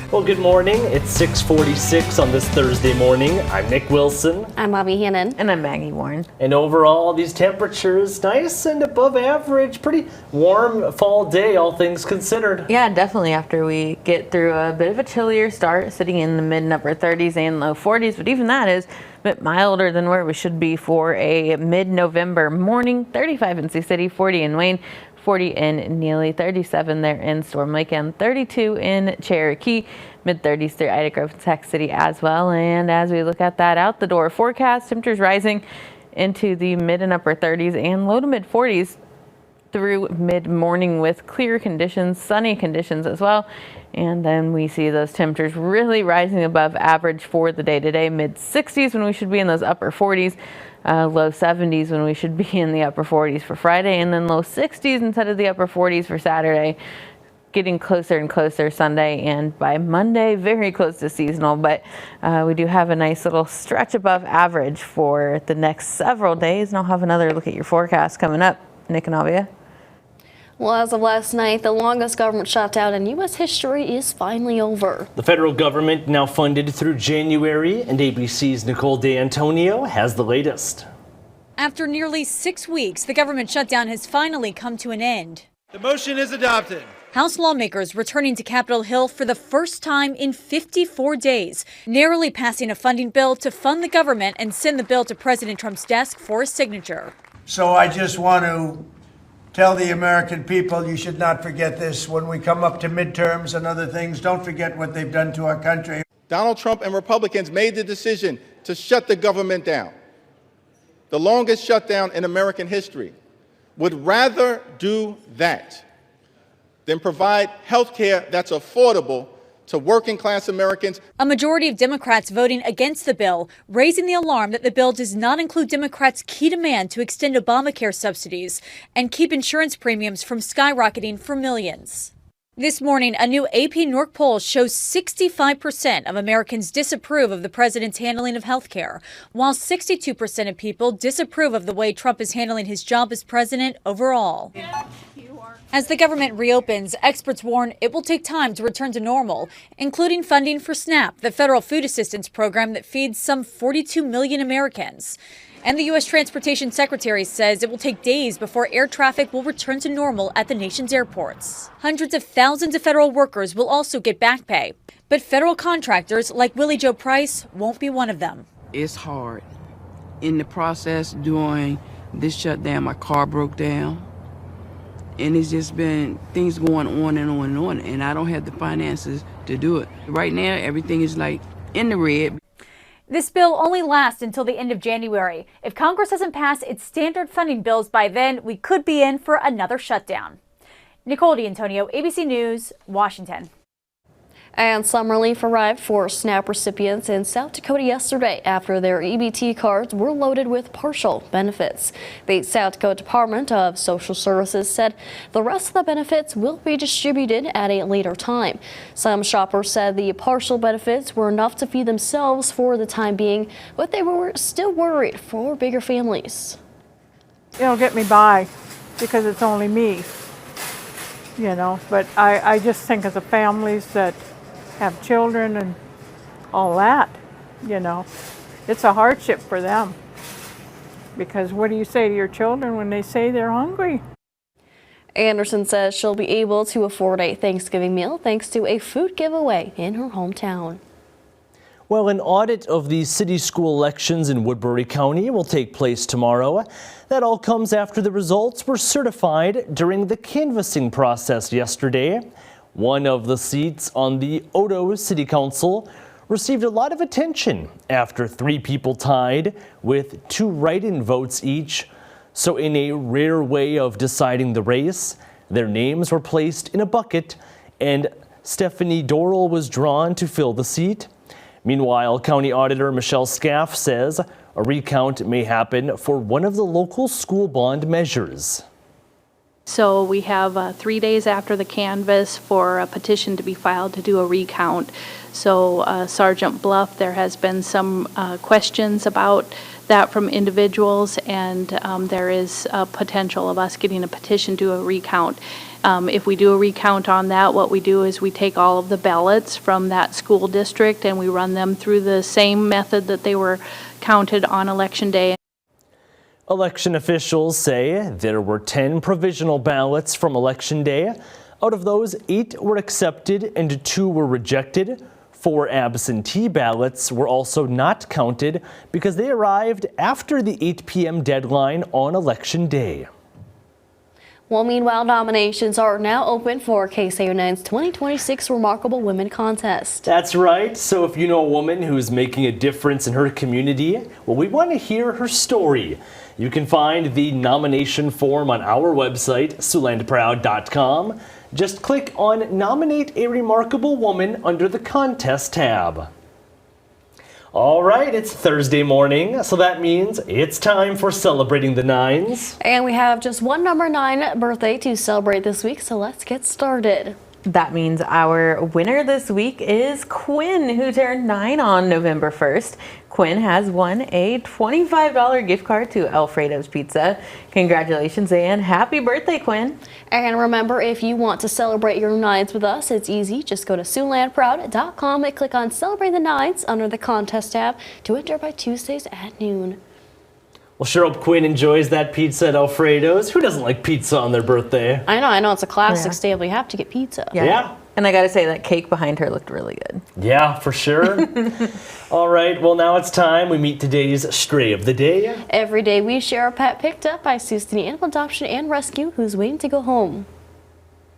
Well, good morning. It's 6:46 on this Thursday morning. I'm Nick Wilson. I'm Bobby Hannon. And I'm Maggie Warren. And overall, these temperatures, nice and above average. Pretty warm fall day, all things considered. Yeah, definitely after we get through a bit of a chillier start, sitting in the mid and upper 30s and low 40s. But even that is a bit milder than where we should be for a mid-November morning. 35 in Sioux City, 40 in Wayne, 40 in Neely, 37 there in Storm Lake, and 32 in Cherokee, mid-30s through Ida Grove and Sac City as well. And as we look at that out the door forecast, temperatures rising into the mid and upper 30s and low to mid 40s through mid-morning with clear conditions, sunny conditions as well. And then we see those temperatures really rising above average for the day today, mid-60s when we should be in those upper 40s. Low 70s when we should be in the upper 40s for Friday, and then low 60s instead of the upper 40s for Saturday. Getting closer and closer Sunday, and by Monday very close to seasonal, but we do have a nice little stretch above average for the next several days, and I'll have another look at your forecast coming up. Nick and Avia. Well, as of last night, the longest government shutdown in U.S. history is finally over. The federal government now funded through January, and ABC's Nicole D'Antonio has the latest. After nearly 6 weeks, the government shutdown has finally come to an end. The motion is adopted. House lawmakers returning to Capitol Hill for the first time in 54 days, narrowly passing a funding bill to fund the government and send the bill to President Trump's desk for his signature. So I just want to tell the American people, you should not forget this. When we come up to midterms and other things, don't forget what they've done to our country. Donald Trump and Republicans made the decision to shut the government down, the longest shutdown in American history. Would rather do that than provide health care that's affordable to working class Americans. A majority of Democrats voting against the bill, raising the alarm that the bill does not include Democrats' key demand to extend Obamacare subsidies and keep insurance premiums from skyrocketing for millions. This morning, a new AP NORC poll shows 65% of Americans disapprove of the president's handling of health care, while 62% of people disapprove of the way Trump is handling his job as president overall. As the government reopens, experts warn it will take time to return to normal, including funding for SNAP, the federal food assistance program that feeds some 42 million Americans. And the U.S. Transportation Secretary says it will take days before air traffic will return to normal at the nation's airports. Hundreds of thousands of federal workers will also get back pay, but federal contractors like Willie Joe Price won't be one of them. It's hard. In the process during this shutdown, my car broke down. And it's just been things going on and on and on, and I don't have the finances to do it. Right now, everything is like in the red. This bill only lasts until the end of January. If Congress doesn't pass its standard funding bills by then, we could be in for another shutdown. Nicole D'Antonio, ABC News, Washington. And some relief arrived for SNAP recipients in South Dakota yesterday after their EBT cards were loaded with partial benefits. The South Dakota Department of Social Services said the rest of the benefits will be distributed at a later time. Some shoppers said the partial benefits were enough to feed themselves for the time being, but they were still worried for bigger families. It'll get me by because it's only me, you know, but I just think of the families that have children and all that, you know. It's a hardship for them because what do you say to your children when they say they're hungry? Anderson says she'll be able to afford a Thanksgiving meal thanks to a food giveaway in her hometown. Well, an audit of the city school elections in Woodbury County will take place tomorrow. That all comes after the results were certified during the canvassing process yesterday. One of the seats on the Odo City Council received a lot of attention after 3 people tied with 2 write-in votes each. So in a rare way of deciding the race, their names were placed in a bucket and Stephanie Dorrell was drawn to fill the seat. Meanwhile, County Auditor Michelle Scaff says a recount may happen for one of the local school bond measures. So we have 3 days after the canvass for a petition to be filed to do a recount. So Sergeant Bluff, there has been some questions about that from individuals, and there is a potential of us getting a petition to a recount. If we do a recount on that, what we do is we take all of the ballots from that school district and we run them through the same method that they were counted on Election Day. Election officials say there were 10 provisional ballots from Election Day. Out of those, 8 were accepted and 2 were rejected. 4 absentee ballots were also not counted because they arrived after the 8 p.m. deadline on Election Day. Well, meanwhile, nominations are now open for KCAU-9's 2026 Remarkable Women Contest. That's right. So if you know a woman who's making a difference in her community, well, we want to hear her story. You can find the nomination form on our website, siouxlandproud.com. Just click on Nominate a Remarkable Woman under the Contest tab. All right, it's Thursday morning, so that means it's time for Celebrating the Nines. And we have just one number 9 birthday to celebrate this week, so let's get started. That means our winner this week is Quinn, who turned 9 on November 1st. Quinn has won a $25 gift card to Alfredo's Pizza. Congratulations and happy birthday, Quinn. And remember, if you want to celebrate your 9s with us, it's easy. Just go to siouxlandproud.com and click on Celebrate the 9s under the Contest tab to enter by Tuesdays at noon. Well, sure hope Quinn enjoys that pizza at Alfredo's. Who doesn't like pizza on their birthday? I know, it's a classic staple. You have to get pizza. Yeah. And I gotta say, that cake behind her looked really good. Yeah, for sure. All right, well, now it's time we meet today's Stray of the Day. Every day we share a pet picked up by Sioux City Animal Adoption and Rescue who's waiting to go home.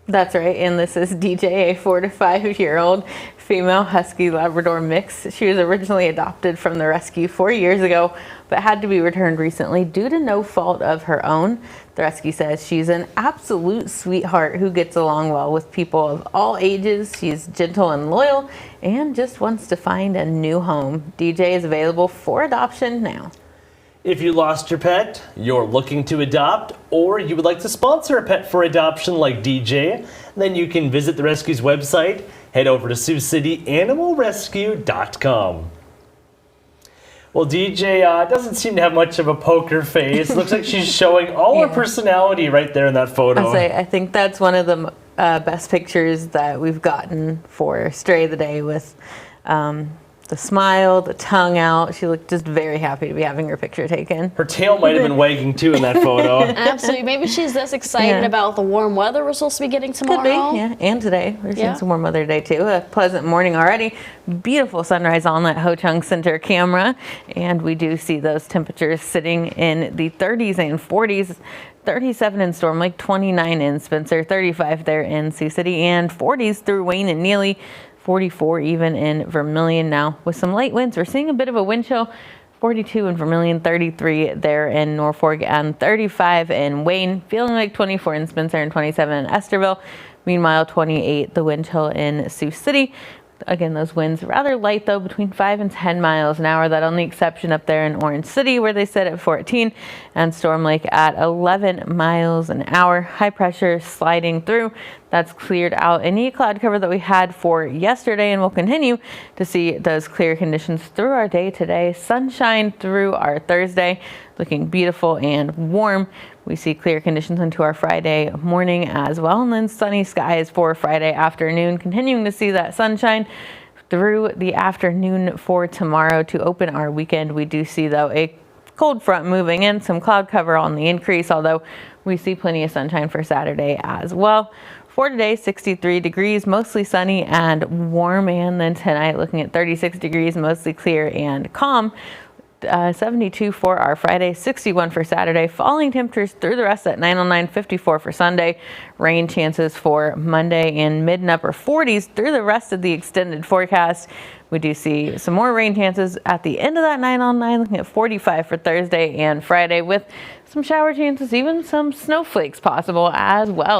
That's right, and this is DJ, a 4 to 5 year old female Husky Labrador mix. She was originally adopted from the rescue 4 years ago, but had to be returned recently due to no fault of her own. The rescue says she's an absolute sweetheart who gets along well with people of all ages. She's gentle and loyal and just wants to find a new home. DJ is available for adoption now. If you lost your pet, you're looking to adopt, or you would like to sponsor a pet for adoption like DJ, then you can visit the rescue's website. Head over to SiouxCityAnimalRescue.com. Well, DJ doesn't seem to have much of a poker face. Looks like she's showing all her personality right there in that photo. I think that's one of the best pictures that we've gotten for Stray of the Day, with the smile, the tongue out. She looked just very happy to be having her picture taken. Her tail might have been wagging too in that photo. Absolutely. Maybe she's this excited about the warm weather we're supposed to be getting tomorrow. Could be, yeah. And today. We're seeing some warm weather today too. A pleasant morning already. Beautiful sunrise on that Ho Chung Center camera. And we do see those temperatures sitting in the 30s and 40s. 37 in Storm Lake, 29 in Spencer, 35 there in Sioux City, and 40s through Wayne and Neely. 44 even in Vermilion now with some light winds. We're seeing a bit of a wind chill. 42 in Vermilion, 33 there in Norfolk, and 35 in Wayne. Feeling like 24 in Spencer and 27 in Esterville. Meanwhile, 28 the wind chill in Sioux City. Again, those winds rather light though, between 5 and 10 miles an hour. That only exception up there in Orange City where they sit at 14, and Storm Lake at 11 miles an hour. High pressure sliding through. That's cleared out any cloud cover that we had for yesterday, and we'll continue to see those clear conditions through our day today. Sunshine through our Thursday, looking beautiful and warm. We see clear conditions into our Friday morning as well, and then sunny skies for Friday afternoon. Continuing to see that sunshine through the afternoon for tomorrow to open our weekend. We do see, though, a cold front moving in, some cloud cover on the increase, although we see plenty of sunshine for Saturday as well. For today, 63 degrees, mostly sunny and warm, and then tonight looking at 36 degrees, mostly clear and calm. 72 for our Friday, 61 for Saturday. Falling temperatures through the rest at 9 on 9, 54 for Sunday. Rain chances for Monday in mid and upper 40s through the rest of the extended forecast. We do see some more rain chances at the end of that 9 on 9, looking at 45 for Thursday and Friday, with some shower chances, even some snowflakes possible as well.